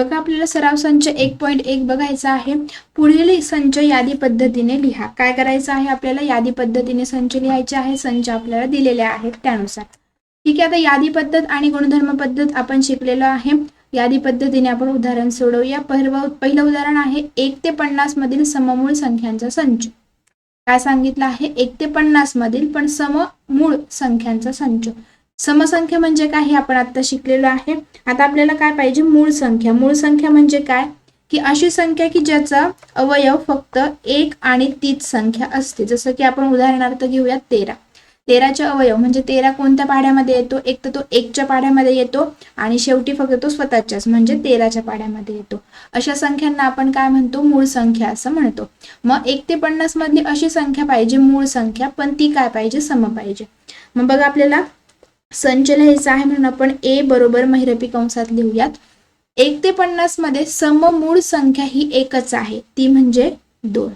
बघा आपल्याला सराव संच 1.1 बघायचा आहे. पुढील संच यादी पद्धतीने लिहा. काय करायचं आहे आपल्याला? यादी पद्धतीने संच लिहायचे आहे. संच आपल्याला दिलेले आहेत त्यानुसार. ठीक आहे, आता यादी पद्धत आणि गुणधर्म पद्धत आपण शिकलेलो आहे. यादी पद्धतीने आपण उदाहरण सोडवूया. पहिलं उदाहरण आहे 1 ते 50 मधील सममूळ संख्यांचा संच. काय सांगितलं आहे? 1 ते 50 मधील पण सममूळ संख्यांचा संच. समसंख्या म्हणजे काय हे आपण आता शिकलेलो आहे. आता आपल्याला काय पाहिजे? मूळ संख्या. मूळ संख्या म्हणजे काय? की अशी संख्या की ज्याचा अवयव फक्त 1 आणि तीच संख्या असते. जसं की आपण उदाहरणार्थ घेऊया 13. 13चे अवयव म्हणजे 13 कोणत्या पाढ्यामध्ये येतो? एक तर तो 1च्या पाढ्यामध्ये येतो आणि शेवटी फक्त तो स्वतःच्याच म्हणजे 13च्या पाढ्यामध्ये येतो. अशा संख्यांना आपण काय म्हणतो? मूळ संख्या असं म्हणतो. मग 1 ते 50 मधली अशी संख्या पाहिजे मूळ संख्या, पण ती काय पाहिजे? सम पाहिजे. मग बघा आपल्याला संच लिहायचा आहे म्हणून आपण ए बरोबर महिरपी कंसात लिहूयात. 1 ते 50 मध्ये सममूळ संख्या ही एकच आहे, ती म्हणजे 2.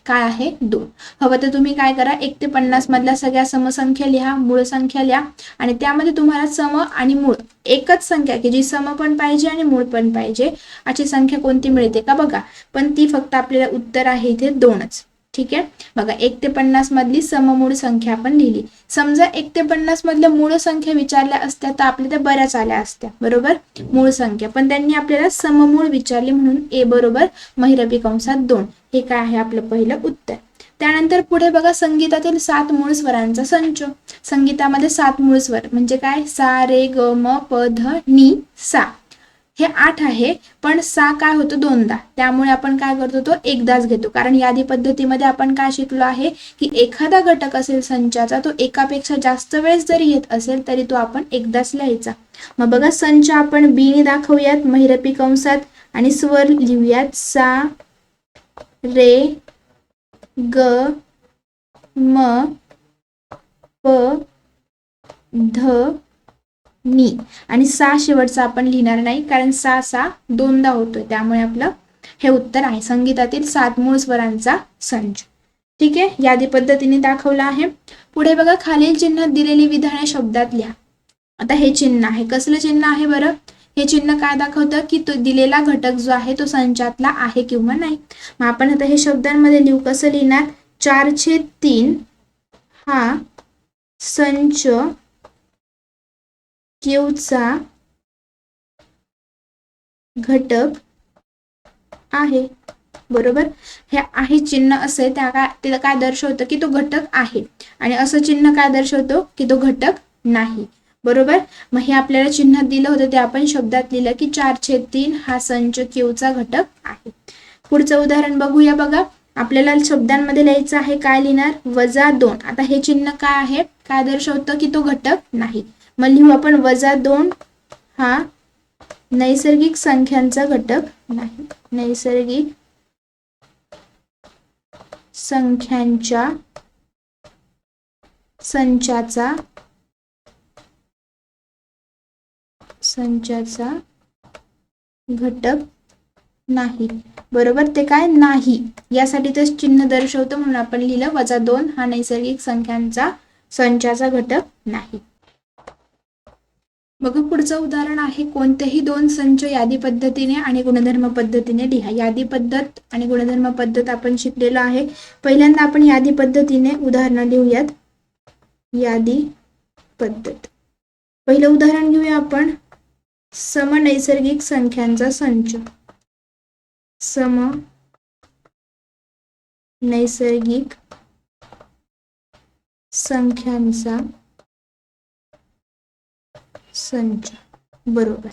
काय आहे? 2. हवं तर तुम्ही काय करा? 1 ते 50 मधल्या सगळ्या समसंख्या लिहा, मूळ संख्या लिहा आणि त्यामध्ये तुम्हाला सम आणि मूळ एकच संख्या की जी सम पण पाहिजे आणि मूळ पण पाहिजे अशी संख्या कोणती मिळते का बघा. पण ती फक्त आपल्याला उत्तर आहे इथे 2च. ठीक आहे, बघा 1 ते 50 मधली सममूळ संख्या आपण लिहिली. समजा 1 ते 50 मधल्या मूळ संख्या विचारल्या असत्या तर आपल्या त्या बऱ्याच आल्या असत्या, बरोबर, मूळ संख्या. पण त्यांनी आपल्याला सममूळ विचारली म्हणून ए बरोबर महिरपी कंसात 2 हे काय आहे आपलं पहिलं उत्तर. त्यानंतर पुढे बघा संगीतातील 7 मूळ स्वरांचा संच. संगीतामध्ये 7 मूळ स्वर म्हणजे काय? सा, रे, ग, म, प, ध, नी, सा. हे 8 आहे, पण सा काय होतो? 2दा. त्यामुळे आपण काय करतो? तो एकदाच घेतो. कारण यादी पद्धतीमध्ये आपण काय शिकलो आहे की एखादा घटक असेल संचाचा तो एकापेक्षा जास्त वेळेस जरी येत असेल तरी तो आपण एकदाच लिहायचा. मग बघा संच आपण बी ने दाखवूयात महिरपी कंसात आणि स्वर लिहूयात सा, रे, ग, म, प, ध, नी आणि सा शेवटचा आपण लिहिणार नाही कारण सा 2दा होतोय. त्यामुळे आपलं हे उत्तर आहे संगीतातील 7 मूळ स्वरांचा संच. ठीक आहे, यादी पद्धतीने दाखवला आहे. पुढे बघा खालील चिन्हात दिलेली विधाने शब्दात लिहा. आता हे चिन्ह आहे, कसलं चिन्ह आहे बरं? हे चिन्ह काय दाखवतं की तो दिलेला घटक जो आहे तो संचातला आहे किंवा नाही. मग आपण आता हे शब्दांमध्ये लिहू. कसं लिहिणार? 4/3 हा संच क्यूचा घटक आहे, बरोबर. हे आहे चिन्ह असे ते काय दर्शवतं की तो घटक आहे आणि असं चिन्ह काय दर्शवतो की तो घटक नाही, बरोबर. मग हे आपल्याला चिन्ह दिलं होतं ते आपण शब्दात लिहिलं की 4/3 हा संच क्यूचा घटक आहे. पुढचं उदाहरण बघूया. बघा आपल्याला शब्दांमध्ये लिहायचं आहे. काय लिहिणार? -2. आता हे चिन्ह काय आहे? काय दर्शवतं की तो घटक नाही. मग लिहू आपण -2 हा नैसर्गिक संख्यांचा घटक नाही. नैसर्गिक संख्यांच्या संचाचा घटक नाही, बरोबर. ते काय नाही यासाठी ते चिन्ह दर्शवतं म्हणून आपण लिहिलं -2 हा नैसर्गिक संख्यांचा संचाचा घटक नाही. बघा पुढचं उदाहरण आहे कोणतेही 2 संच यादी पद्धतीने आणि गुणधर्म पद्धतीने लिहा. यादी पद्धत आणि गुणधर्म पद्धत आपण शिकलेलो आहे. पहिल्यांदा आपण यादी पद्धतीने उदाहरण लिहूयात. यादी पद्धत. पहिलं उदाहरण घेऊया आपण. समनैसर्गिक संख्यांचा संच. समनैसर्गिक संख्यांचा संच, बरोबर.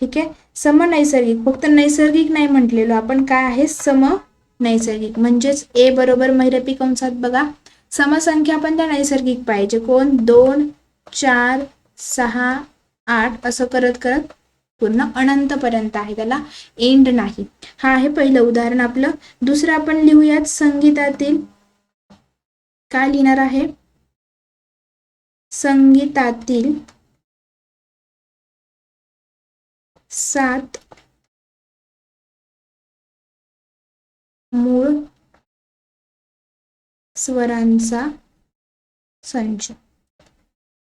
ठीक आहे, समनैसर्गिक, फक्त नैसर्गिक नाही म्हटलेलो आपण, काय आहे? समनैसर्गिक. म्हणजेच ए बरोबर महिरपी कंसात बघा समसंख्या पण त्या नैसर्गिक पाहिजे. कोण? 2, 4, 6, 8 असं करत करत पूर्ण अनंत पर्यंत आहे, त्याला एंड नाही. हा आहे पहिलं उदाहरण आपलं. दुसरं आपण लिहूयात संगीतातील. काय लिहिणार आहे? संगीतातील 7 मूळ स्वरांचा संच.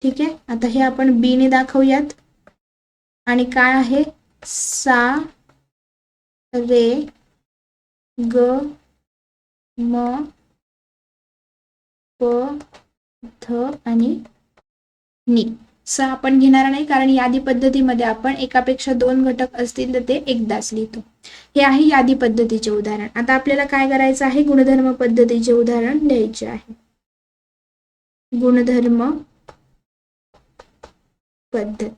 ठीक आहे, आता हे आपण बी ने दाखवूयात आणि काय आहे? सा रे ग म प ध आणि नी. स आपण घेणार नाही कारण यादी पद्धतीमध्ये आपण एकापेक्षा दोन घटक असतील तर ते एकदाच लिहितो. हे आहे यादी पद्धतीचे उदाहरण. आता आपल्याला काय करायचं आहे, गुणधर्म पद्धतीचे उदाहरण लिहायचे आहे. गुणधर्म पद्धत.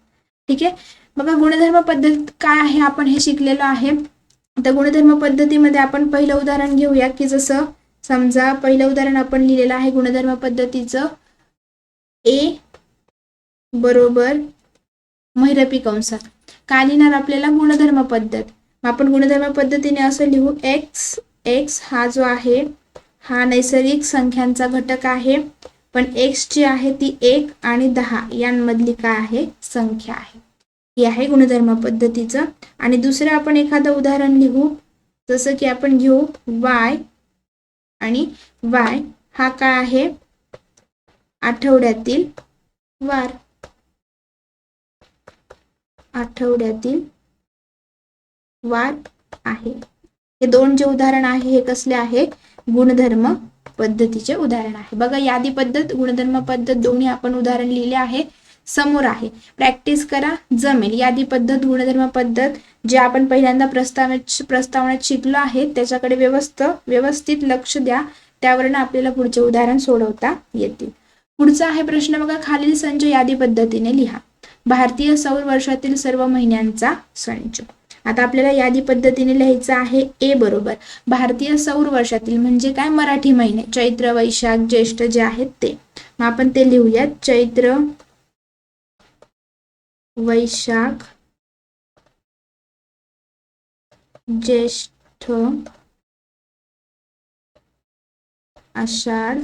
ठीक आहे, बघा गुणधर्म पद्धत काय आहे आपण हे शिकलेलो आहे. आता गुणधर्म पद्धतीमध्ये आपण पहिलं उदाहरण घेऊया की जसं समजा पहिलं उदाहरण आपण लिहिलेलं आहे गुणधर्म पद्धतीचं ए बरोबर महिरपी कंसात. काय लिहिणार आपल्याला, गुणधर्म पद्धत. आपण गुणधर्म पद्धतीने असं लिहू, एक्स एक्स हा जो आहे हा नैसर्गिक संख्यांचा घटक आहे, पण एक्स जी आहे ती 1 आणि 10 यांमधली काय आहे, संख्या आहे. ही आहे गुणधर्म पद्धतीचं. आणि दुसरं आपण एखादं उदाहरण लिहू, जसं की आपण घेऊ वाय आणि वाय हा काय आहे, आठवड्यातील वार. आठवड्यातील वार आहे. हे दोन जे उदाहरण आहे हे कसले आहे, गुणधर्म पद्धतीचे उदाहरण आहे. बघा यादी पद्धत गुणधर्म पद्धत दोन्ही आपण उदाहरण लिहिले आहे, समोर आहे. प्रॅक्टिस करा, जमेल. यादी पद्धत गुणधर्म पद्धत जे आपण पहिल्यांदा प्रस्तावनेत शिकलो आहे त्याच्याकडे व्यवस्थित लक्ष द्या, त्यावरून आपल्याला पुढचे उदाहरण सोडवता येतील. पुढचा आहे प्रश्न बघा, खालील संच यादी पद्धतीने लिहा. भारतीय सौर वर्षातील सर्व महिन्यांचा संच. आता आपल्याला यादी पद्धतीने लिहायचं आहे ए बरोबर भारतीय सौर वर्षातील म्हणजे काय, मराठी महिने चैत्र वैशाख ज्येष्ठ जे आहेत ते. मग आपण ते लिहूयात, चैत्र वैशाख ज्येष्ठ आषाढ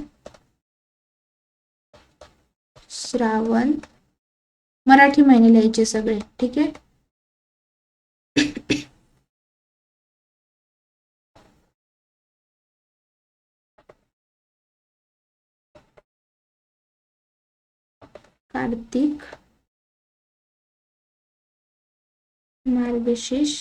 श्रावण, मराठी महिने लिहायचे सगळे. ठीक आहे, कार्तिक मार्गशीर्ष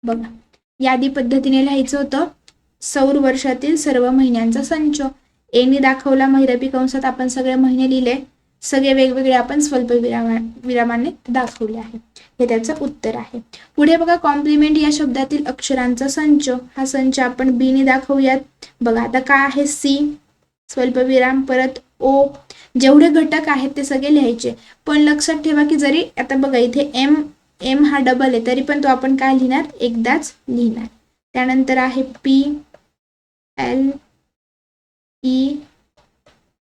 बघा यादी पद्धतीने लिहायचं होतं सौर वर्षातील सर्व महिन्यांचा संच. एने दाखवला महिरपी कंसात आपण सगळे महिने लिहिले, सगळे वेगवेगळे आपण स्वल्प विरामाने दाखवले आहे. हे त्याचं उत्तर आहे. पुढे बघा कॉम्प्लिमेंट या शब्दातील अक्षरांचा संच. हा संच आपण बी ने दाखवूयात. बघा आता काय आहे, सी स्वल्पविराम परत ओ. जेवढे घटक आहेत ते सगळे लिहायचे, पण लक्षात ठेवा की जरी आता बघा इथे एम हा डबल आहे तरी पण तो आपण काय लिहिणार, एकदाच लिहिणार. त्यानंतर आहे पी एल ई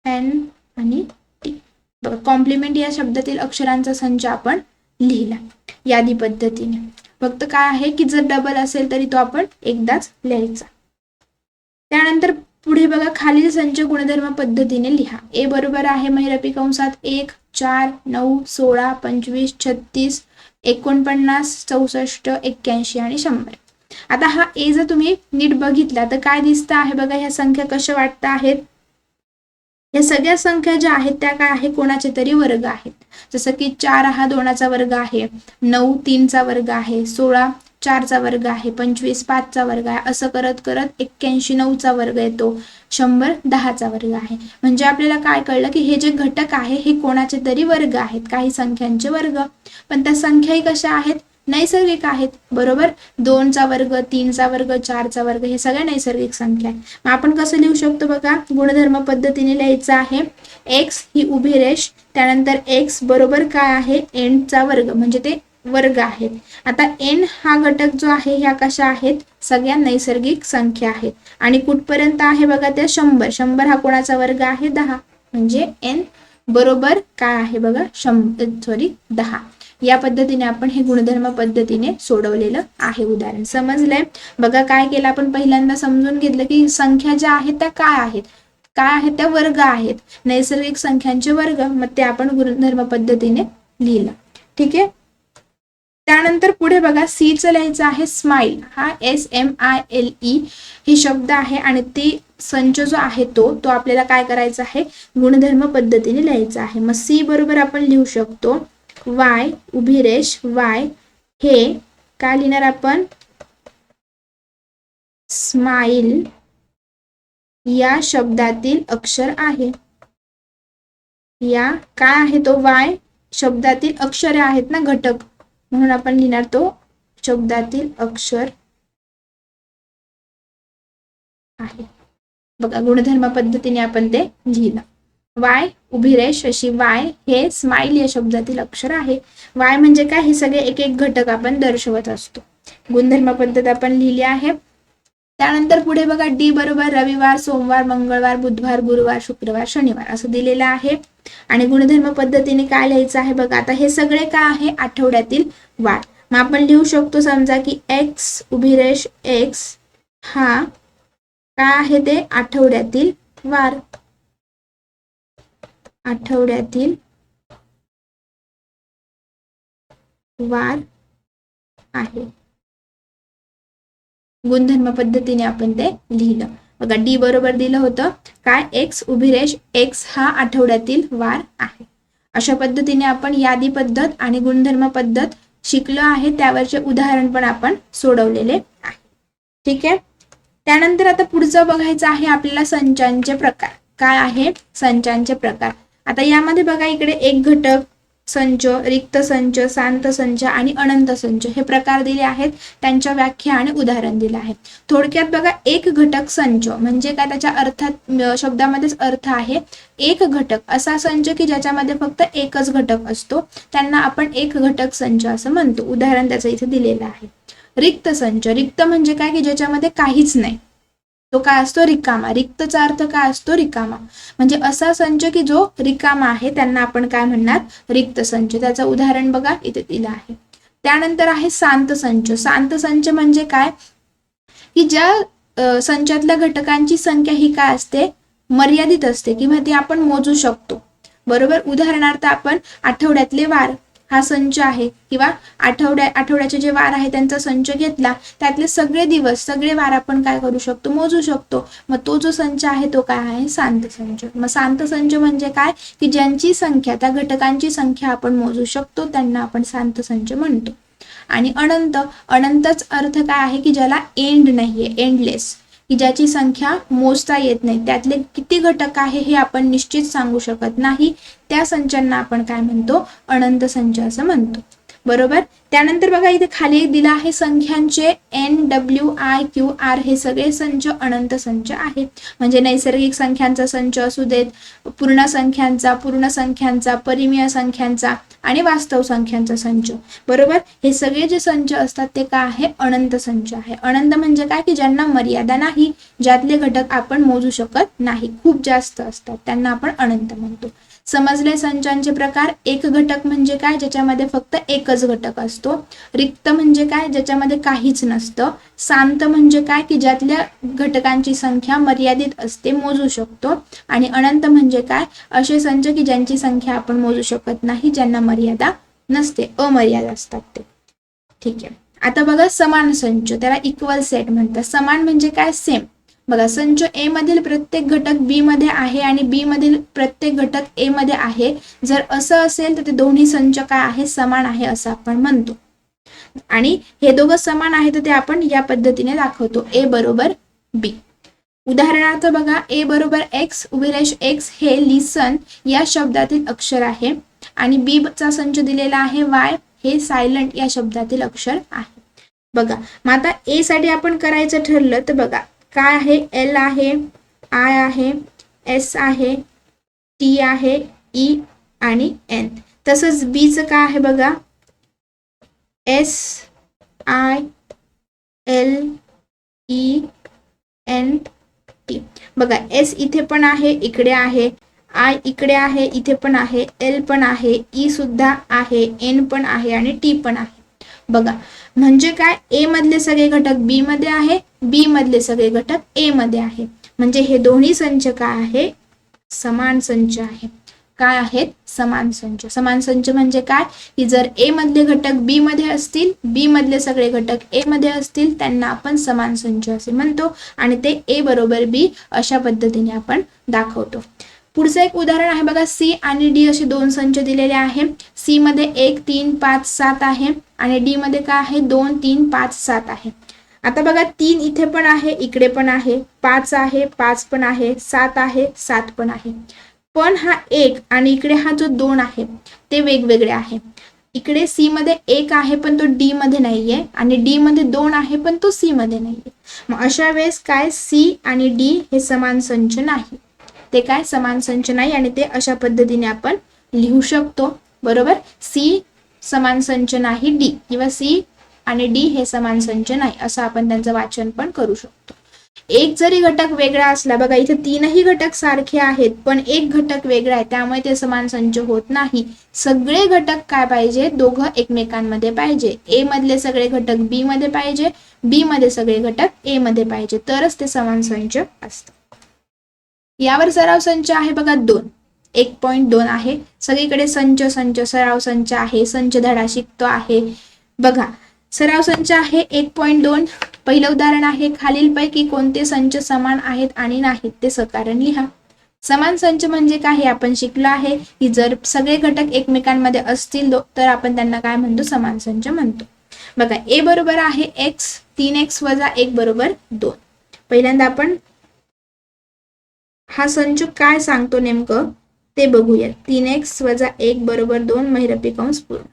एन आणि टी. बघा कॉम्प्लिमेंट या शब्दातील अक्षरांचा संच आपण लिहिला यादी पद्धतीने. फक्त काय आहे की जर डबल असेल तरी तो आपण एकदाच लिहायचा. त्यानंतर पुढे बघा खालील संच गुणधर्म पद्धतीने लिहा. ए बरोबर आहे महिरपी कंसात 1 4 9 16 25 36 49 64 81 आणि 100. आता हा ए जर तुम्ही नीट बघितला तर काय दिसतं आहे बघा, ह्या संख्या कशा वाटत आहेत, या सगळ्या संख्या ज्या आहेत त्या काय आहे, कोणाचे तरी वर्ग आहेत. जसं की 4 हा 2चा वर्ग आहे, 9 3चा वर्ग आहे, 16 4चा वर्ग आहे, 25 5चा वर्ग आहे, असं करत करत 81 9चा वर्ग येतो, 100 10चा वर्ग आहे. म्हणजे आपल्याला काय कळलं की हे जे घटक आहे हे कोणाचे तरी वर्ग आहेत, काही संख्यांचे वर्ग. पण त्या संख्याही कशा आहेत, नैसर्गिक आहेत. बरोबर, 2चा वर्ग 3चा वर्ग 4चा वर्ग हे सगळ्या नैसर्गिक संख्या आहेत. मग आपण कसं लिहू शकतो बघा, गुणधर्म पद्धतीने लिहायचं आहे. एक्स ही उभी रेष, त्यानंतर एक्स बरोबर काय आहे, एनचा वर्ग म्हणजे ते वर्ग आहेत. आता एन हा घटक जो आहे ह्या कशा आहेत, सगळ्या नैसर्गिक संख्या आहेत. आणि कुठपर्यंत आहे बघा त्या 100. 100 हा कोणाचा वर्ग आहे, 10 म्हणजे एन बरोबर काय आहे बघा 10. या पद्धतीने आपण हे गुणधर्म पद्धतीने सोडवलेलं आहे उदाहरण. समजलंय बघा, काय केलं आपण पहिल्यांदा समजून घेतलं की संख्या ज्या आहेत त्या काय आहेत, त्या वर्ग आहेत, नैसर्गिक संख्यांचे वर्ग. मग ते आपण गुणधर्म पद्धतीने लिहिलं. ठीक आहे. त्यानंतर पुढे बघा सी चं लिहायचं आहे स्माइल. हा SMILE हे शब्द आहे आणि ती संच जो आहे तो आपल्याला काय करायचा आहे, गुणधर्म पद्धतीने लिहायचा आहे. मग सी बरोबर आपण लिहू शकतो Y उभी रेष Y, हे काय लिहिणार आपण, स्माइल या शब्दातील अक्षर आहे. या काय आहे तो, Y शब्दातील अक्षरे आहेत ना, घटक, म्हणून आपण लिहिणार तो शब्दातील अक्षर आहे. बघा गुणधर्म पद्धतीने आपण ते लिहिलं. Y उभी रेष अशी Y हे स्माइल या शब्दातील अक्षर आहे. Y म्हणजे काय, हे सगळे एक एक घटक आपण दर्शवत असतो. गुणधर्म पद्धत आपण लिहिली आहे. त्यानंतर पुढे बघा डी बरोबर रविवार, सोमवार, मंगळवार, बुधवार, गुरुवार, शुक्रवार, शनिवार असं दिलेलं आहे. आणि गुणधर्म पद्धतीने काय लिहायचं आहे बघा. आता हे सगळे काय आहे, आठवड्यातील वार. मग आपण लिहू शकतो समजा की X उभी रेष X हा काय आहे, ते आठवड्यातील वार. आठवड्यातील वार आहे. गुणधर्म पद्धतीने आपण ते लिहिलं. बघा डी बरोबर दिलं होतं काय, X उभी रेष X हा आठवड्यातील वार आहे. अशा पद्धतीने आपण यादी पद्धत आणि गुणधर्म पद्धत शिकलो आहे. त्यावरचे उदाहरण पण आपण सोडवलेले आहे. ठीक आहे. त्यानंतर आता पुढचं बघायचं आहे आपल्याला संचांचे प्रकार. काय आहे, संचांचे प्रकार. आता यामध्ये बघा इकडे एक घटक संच, रिक्त संच, शांत संच आणि अनंत संच हे प्रकार दिले आहेत. त्यांच्या व्याख्या आणि उदाहरण दिले आहे. थोडक्यात बघा एक घटक संच म्हणजे काय, त्याच्या अर्थात शब्दामध्येच अर्थ आहे एक घटक असा संच की ज्याच्यामध्ये फक्त एकच घटक असतो, त्यांना आपण एक घटक संच असं म्हणतो. उदाहरण त्याचं इथे दिलेलं आहे. रिक्त संच, रिक्त म्हणजे काय की ज्याच्यामध्ये काहीच नाही, तो काय असतो, रिकामा. रिक्तचा अर्थ काय असतो, रिकामा. म्हणजे असा संच की जो रिकामा आहे त्यांना आपण काय म्हणणार, रिक्त संच. त्याचं उदाहरण बघा इथे दिलं आहे. त्यानंतर आहे शांत संच. शांत संच म्हणजे काय की ज्या संचातल्या घटकांची संख्या ही काय असते, मर्यादित असते किंवा ती आपण मोजू शकतो. बरोबर. उदाहरणार्थ आपण आठवड्यातले वार हा संच आहे किंवा आठवड्याचे जे वार आहे त्यांचा संच घेतला, त्यातले सगळे दिवस सगळे वार आपण काय करू शकतो, मोजू शकतो. मग तो जो संच आहे तो काय आहे, शांत संच. मग शांत संच म्हणजे काय की ज्यांची संख्या, त्या घटकांची संख्या आपण मोजू शकतो, त्यांना आपण शांत संच म्हणतो. आणि अनंत, अनंतच अर्थ काय आहे की ज्याला एंड नाहीये, एंडलेस, की ज्याची संख्या मोजता येत नाही, त्यातले किती घटक आहे हे आपण निश्चित सांगू शकत नाही, त्या संचांना आपण काय म्हणतो, अनंत संच असं म्हणतो. बरोबर. त्यानंतर बघा इथे खाली एक दिला आहे संख्यांचे NWIQR हे सगळे संच अनंत संच आहेत. म्हणजे नैसर्गिक संख्यांचा संच असू देत, पूर्ण संख्यांचा, परिमेय संख्यांचा आणि वास्तव संख्यांचा संच. बरोबर. हे सगळे जे संच असतात ते काय आहे, अनंत संच आहे. अनंत म्हणजे काय की ज्यांना मर्यादा नाही, ज्यातले घटक आपण मोजू शकत नाही, खूप जास्त असतात, त्यांना आपण अनंत म्हणतो. समजले संचांचे प्रकार. एक घटक म्हणजे काय, ज्याच्यामध्ये फक्त एकच घटक असतो. रिक्त म्हणजे काय, ज्याच्यामध्ये काहीच नसतं. शांत म्हणजे काय की ज्यातल्या घटकांची संख्या मर्यादित असते, मोजू शकतो. आणि अनंत म्हणजे काय, असे संच की ज्यांची संख्या आपण मोजू शकत नाही, ज्यांना मर्यादा नसते, अमर्याद असतात ते. ठीक आहे. आता बघा समान संच, त्याला इक्वल सेट म्हणतात. समान म्हणजे काय, सेम. बघा संच ए मधील प्रत्येक घटक बी मध्ये आहे आणि बी मधील प्रत्येक घटक ए मध्ये आहे. जर असं असेल तर ते दोन्ही संच काय आहे, समान आहे असं आपण म्हणतो. आणि हे दोघं समान आहे तर ते आपण या पद्धतीने दाखवतो, ए बरोबर बी. उदाहरणार्थ बघा ए बरोबर X उभी रेष X हे लिसन या शब्दातील अक्षर आहे आणि बी चा संच दिलेला आहे Y हे सायलेंट या शब्दातील अक्षर आहे. बघा मग आता ए साठी आपण करायचं ठरलं तर बघा काय आहे, L आहे, I आहे, S आहे, T आहे, E आणि N. तसंच बी चं काय आहे बघा, S I L E N T. बघा S इथे पण आहे, इकडे आहे, I इकडे आहे, इथे पण आहे, L पण आहे, E सुद्धा आहे, N पण आहे आणि T पण आहे. बघा म्हणजे काय, ए मधले सगळे घटक बी मध्ये आहे, बी मधले सगळे घटक ए मध्ये आहे. म्हणजे हे दोन्ही संच काय आहे, समान संच आहे. काय आहेत, समान संच. समान संच म्हणजे काय, की जर ए मधले घटक बी मध्ये असतील, बी मधले सगळे घटक ए मध्ये असतील, त्यांना आपण समान संच असे म्हणतो आणि ते ए बरोबर बी अशा पद्धतीने आपण दाखवतो. पुढचं एक उदाहरण आहे बघा, सी आणि डी असे दोन संच दिलेले आहे. सी मध्ये 1 3 5 7 आहे आणि डी मध्ये काय आहे, 2 3 5 7 आहे. आता बघा 3 इथे पण आहे, इकडे पण आहे, 5 आहे, 5 पण आहे, 7 आहे, 7 पण आहे. पण हा 1 आणि इकडे हा जो 2 आहे ते वेगवेगळे आहे. इकडे सी मध्ये 1 आहे पण तो डी मध्ये नाहीये आणि डी मध्ये 2 आहे पण तो सी मध्ये नाहीये. मग अशा वेळेस काय, सी आणि डी हे समान संच नाही, ते काय समान संच नाही आणि ते अशा पद्धतीने आपण लिहू शकतो. बरोबर, सी समान संच नाही डी, किंवा सी आणि डी हे समान संच नाही, असं आपण त्यांचं वाचन पण करू शकतो. एक जरी घटक वेगळा असला, बघा इथे तीनही घटक सारखे आहेत पण एक घटक वेगळा आहे, त्यामुळे ते समान संच होत नाही. सगळे घटक काय पाहिजे, दोघं एकमेकांमध्ये पाहिजे. ए मधले सगळे घटक बी मध्ये पाहिजे, बी मध्ये सगळे घटक ए मध्ये पाहिजे, तरच ते समान संच असतं. यावर सराव संच आहे बघा 2, 1.2 आहे. सगळीकडे संच संच सराव संच आहे, संच धडा शिकतो आहे. बघा सराव संच आहे 1.2. पहिलं उदाहरण आहे, खालीलपैकी कोणते संच समान आहेत आणि नाहीत ते सकारण लिहा. समान संच म्हणजे काय हे आपण शिकलो आहे, की जर सगळे घटक एकमेकांमध्ये असतील तर आपण त्यांना काय म्हणतो, समान संच म्हणतो. बघा ए बरोबर आहे x, 3x - 1 बरोबर 2. पहिल्यांदा आपण हा संच काय सांगतो नेमकं ते बघूया. 3x - 1 बरोबर 2 महिरपी कंस पूर्ण.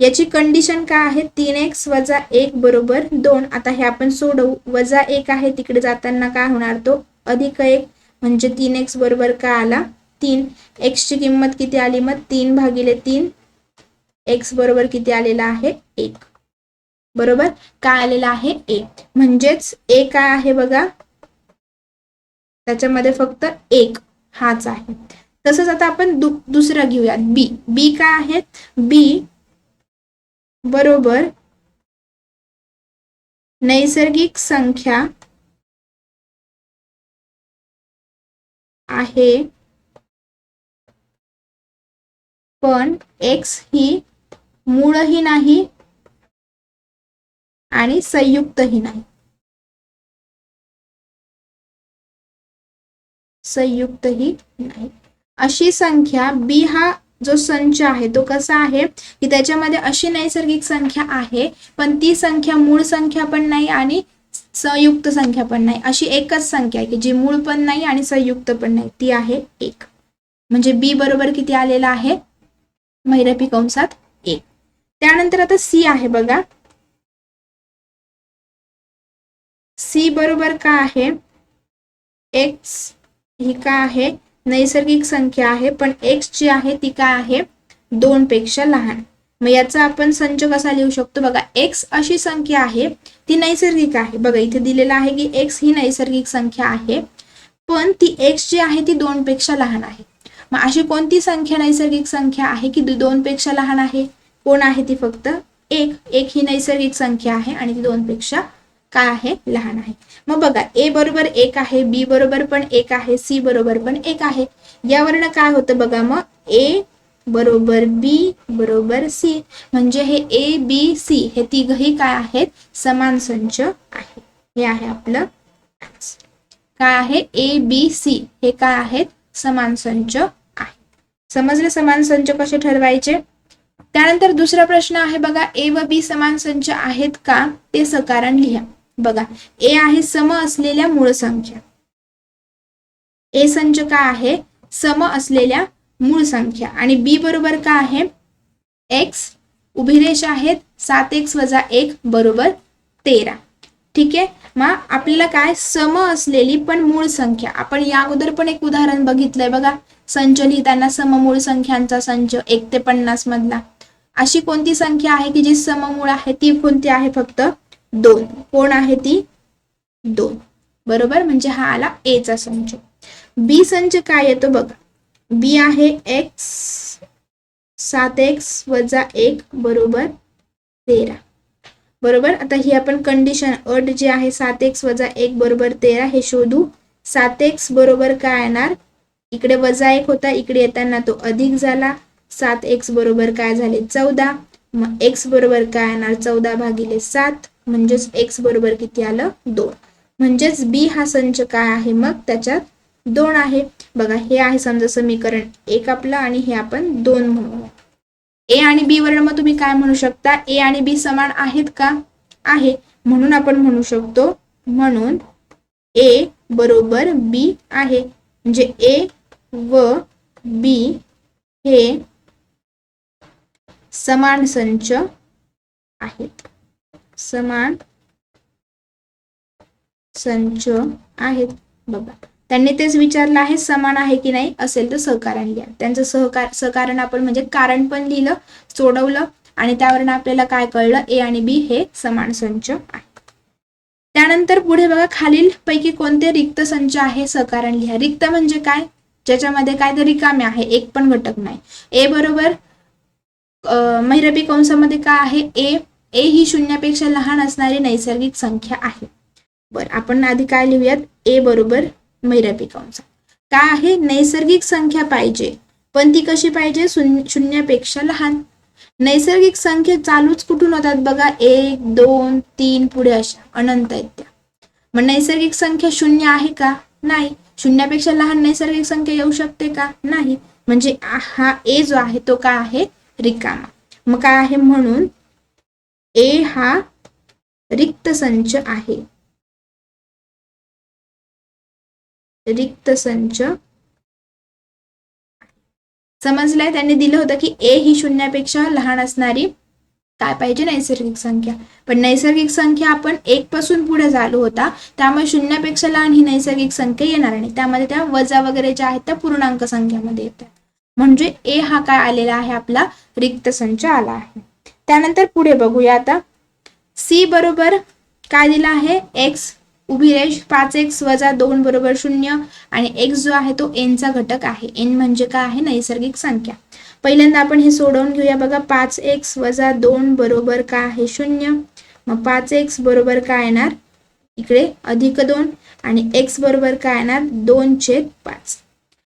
याची कंडिशन काय आहे, 3x - 1 बरोबर 2. आता हे आपण सोडवू. -1 आहे, तिकडे जाताना काय होणार, तो +1 म्हणजे 3x बरोबर काय आला 3. x ची किंमत किती आली मग 3/3. x बरोबर किती आलेला आहे 1. बरोबर, काय आलेला आहे 1. म्हणजेच a काय आहे बघा, त्याच्यामध्ये फक्त 1 हाच आहे. तसंच आता आपण दुसरं घेऊयात, बी. बी काय आहे, बी बरोबर नैसर्गिक संख्या आहे पण x ही मूळही नाही आणि संयुक्तही नाही. संयुक्तही नाही अशी संख्या बी हा जो संच आहे तो कसा आहे, की त्याच्यामध्ये अशी नैसर्गिक संख्या आहे पण ती संख्या मूळ संख्या पण नाही आणि संयुक्त संख्या पण नाही. अशी एकच संख्या आहे की जी मूळ पण नाही आणि संयुक्त पण नाही, ती आहे 1. म्हणजे बी बरोबर किती आलेला आहे, महिरपी कंसात 1. त्यानंतर आता सी आहे बघा. सी बरोबर काय आहे, x ही काय आहे, नैसर्गिक संख्या आहे पण x जी आहे ती काय आहे, 2 पेक्षा लहान. मग याचा आपण संच कसा लिहू शकतो, बघा x अशी संख्या आहे ती नैसर्गिक आहे. बघा इथे दिलेला आहे की x ही नैसर्गिक संख्या आहे पण ती x जी आहे ती 2 पेक्षा लहान आहे. मग अशी कोणती संख्या नैसर्गिक संख्या आहे की 2 पेक्षा लहान आहे, कोण आहे ती, फक्त 1. 1 ही नैसर्गिक संख्या आहे आणि ती 2 पेक्षा काय आहे, लहान आहे. मग बघा a बरोबर 1 आहे, b बरोबर पण 1 आहे, c बरोबर पण 1 आहे. यावरनं काय होतं बघा, मग a बरोबर b बरोबर c, म्हणजे हे a b c हे तिघही काय आहेत, समान संच आहे. हे आहे आपलं काय आहे, a b c हे काय आहेत, समान संच आहे. समजले समान संच कसे ठरवायचे. त्यानंतर दुसरा प्रश्न आहे बघा, ए व बी समान संच आहेत का ते सकारण लिहा. बघा ए आहे सम असलेल्या मूळ संख्या, ए संच काय आहे, सम असलेल्या मूळ संख्या, आणि बी बरोबर काय आहे, x उभी रेषा आहेत 7x - 1 बरोबर 13. ठीक आहे. मग आपल्याला काय, सम असलेली पण मूळ संख्या. आपण या अगोदर पण एक उदाहरण बघितलंय बघा, संच लिहिताना सममूळ संख्यांचा संच 1 ते 50 मधला. अशी कोणती संख्या आहे की जी सममूळ आहे, ती कोणती आहे, फक्त 2. कोण आहे ती, 2. बरोबर, म्हणजे हा आला ए चा संच. बी संच काय येतो बघा, बी आहे x 7x - 1 बरोबर 13. बरोबर, आता ही आपण कंडिशन अट जी आहे 7x - 1 बरोबर 13 हे शोधू. 7x बरोबर काय येणार, इकडे -1 होता, इकडे येताना तो अधिक झाला. 7x बरोबर काय झाले 14. मग x बरोबर काय येणार 14/7, म्हणजेच x बरोबर किती आलं 2. म्हणजेच बी हा संच काय आहे मग त्याच्यात 2 आहे. बघा हे आहे समजा समीकरण 1 आपलं आणि हे आपण 2 म्हणू. ए आणि बी वरून मग तुम्ही काय म्हणू शकता, ए आणि बी समान आहेत का, आहे. म्हणून आपण म्हणू शकतो, म्हणून ए बरोबर बी आहे. म्हणजे ए व बी हे समान संच आहेत, समान संच आहेत. बघा त्यांनी तेच विचारलं आहे, समान आहे की नाही, असेल तर सहकारण लिहा. त्यांचं सहकारण आपण म्हणजे कारण पण लिहिलं, सोडवलं आणि त्यावरून आपल्याला काय कळलं, ए आणि बी हे समान संच आहेत. त्यानंतर पुढे बघा, खालील पैकी कोणते रिक्त संच आहे सहकारण लिहा. रिक्त म्हणजे काय, ज्याच्यामध्ये काय तर रिकामे आहे, एक पण घटक नाही. ए बरोबर महिरपी कंसामध्ये काय आहे, ए ही 0पेक्षा लहान असणारी नैसर्गिक संख्या आहे. बरं आपण आधी काय लिहूयात, ए बरोबर महिरपी कंस काय आहे, नैसर्गिक संख्या पाहिजे, पण ती कशी पाहिजे, 0पेक्षा लहान. नैसर्गिक संख्या चालूच कुठून होतात बघा, 1 2 3 पुढे अशा अनंत आहेत त्या. मग नैसर्गिक संख्या 0 आहे का, नाही. 0पेक्षा लहान नैसर्गिक संख्या येऊ शकते का, नाही. म्हणजे हा ए जो आहे तो काय आहे, रिकामा. मग काय आहे, म्हणून ए हा रिक्त संच आहे, रिक्त संच. समजलंय. त्यांनी दिलं होतं की ए ही 0पेक्षा लहान असणारी काय पाहिजे, नैसर्गिक संख्या. पण नैसर्गिक संख्या आपण 1 पासून पुढे झालो होता, त्यामुळे 0पेक्षा लहान ही नैसर्गिक संख्या येणार नाही. त्यामध्ये त्या वजा वगैरे ज्या आहेत त्या पूर्णांक संख्यामध्ये येतात. म्हणजे ए हा काय आलेला आहे, आपला रिक्त संच आला आहे. त्यानंतर पुढे बघूया आता, सी बरोबर काय दिला आहे, एक्स उभी रेष 5x - 2 बरोबर 0 आणि x जो आहे तो n चा घटक आहे. n म्हणजे काय आहे, नैसर्गिक संख्या. पहिल्यांदा आपण हे सोडवून घेऊया. बघा 5x - 2 बरोबर काय आहे 0. मग 5x बरोबर काय येणार, इकडे +2 आणि x बरोबर काय येणार 2/5.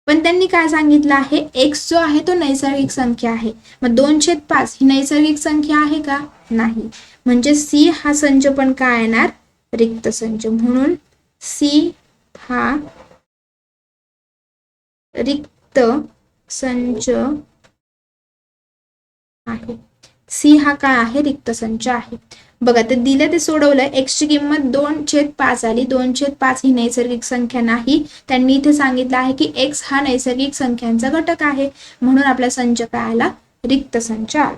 पण त्यांनी काय सांगितलं आहे, x जो आहे तो नैसर्गिक संख्या आहे. मग 2/5 ही नैसर्गिक संख्या आहे का, नाही. म्हणजे सी हा संच पण काय येणार, रिक्त संच. म्हणून सी हा रिक्त संच आहे. सी हा काय आहे, रिक्त संच आहे. बघा ते दिलं, ते सोडवलंय. x ची किंमत 2/5 आली. 2/5 ही नैसर्गिक संख्या नाही. त्यांनी इथे सांगितलं आहे की x हा नैसर्गिक संख्यांचा घटक आहे, म्हणून आपला संच काय आला, रिक्त संच आला.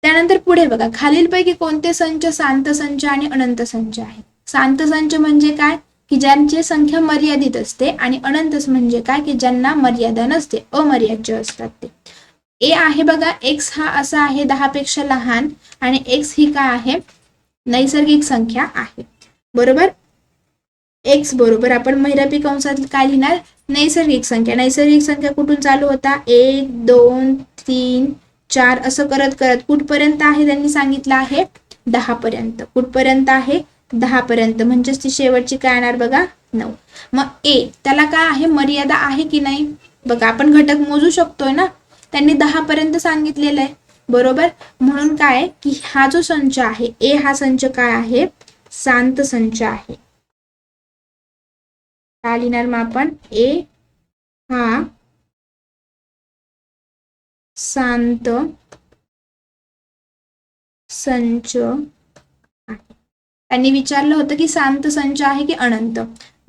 त्यानंतर पुढे बघा, खालीलपैकी कोणते संच शांत संच आणि अनंत संच आहे. शांत संच म्हणजे काय, की ज्यांची संख्या मर्यादित असते, आणि अनंत म्हणजे काय, की ज्यांना मर्यादा नसते, अमर्याद्य असतात ते. ए आहे बघा, x हा असा आहे 10पेक्षा लहान, आणि x ही काय आहे, नैसर्गिक संख्या आहे. बरोबर. x बरोबर आपण महिरपी कंसात काय लिहिणार, नैसर्गिक संख्या. नैसर्गिक संख्या कुठून चालू होता, 1 2 3 4 असं करत करत कुठपर्यंत आहे, त्यांनी सांगितलं आहे 10 पर्यंत. कुठपर्यंत आहे, 10 पर्यंत. म्हणजेच ती शेवटची काय येणार बघा, 9. मग ए त्याला काय आहे, मर्यादा आहे की नाही, बघा आपण घटक मोजू शकतोय ना. त्यांनी 10 पर्यंत सांगितलेलं आहे, बरोबर. म्हणून काय, की हा जो संच आहे, ए हा संच काय आहे, शांत संच आहे. काय लिहिणार मग आपण, ए हा शांत संच आहे. त्यांनी विचारलं होतं की शांत संच आहे की अनंत.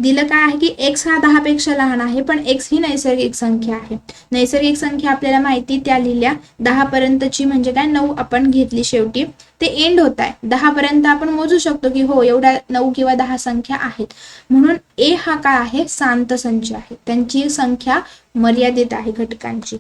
दिलं काय आहे की x हा 10पेक्षा लहान आहे, पण x ही नैसर्गिक संख्या आहे. नैसर्गिक संख्या आपल्याला माहिती, त्या लिहिल्या 10 पर्यंतची, म्हणजे काय 9 आपण घेतली शेवटी. ते एंड होत आहे 10 पर्यंत, आपण मोजू शकतो की हो एवढ्या 9 किंवा 10 संख्या आहेत. म्हणून ए हा काय आहे, शांत संच आहे. त्यांची संख्या मर्यादित आहे घटकांची.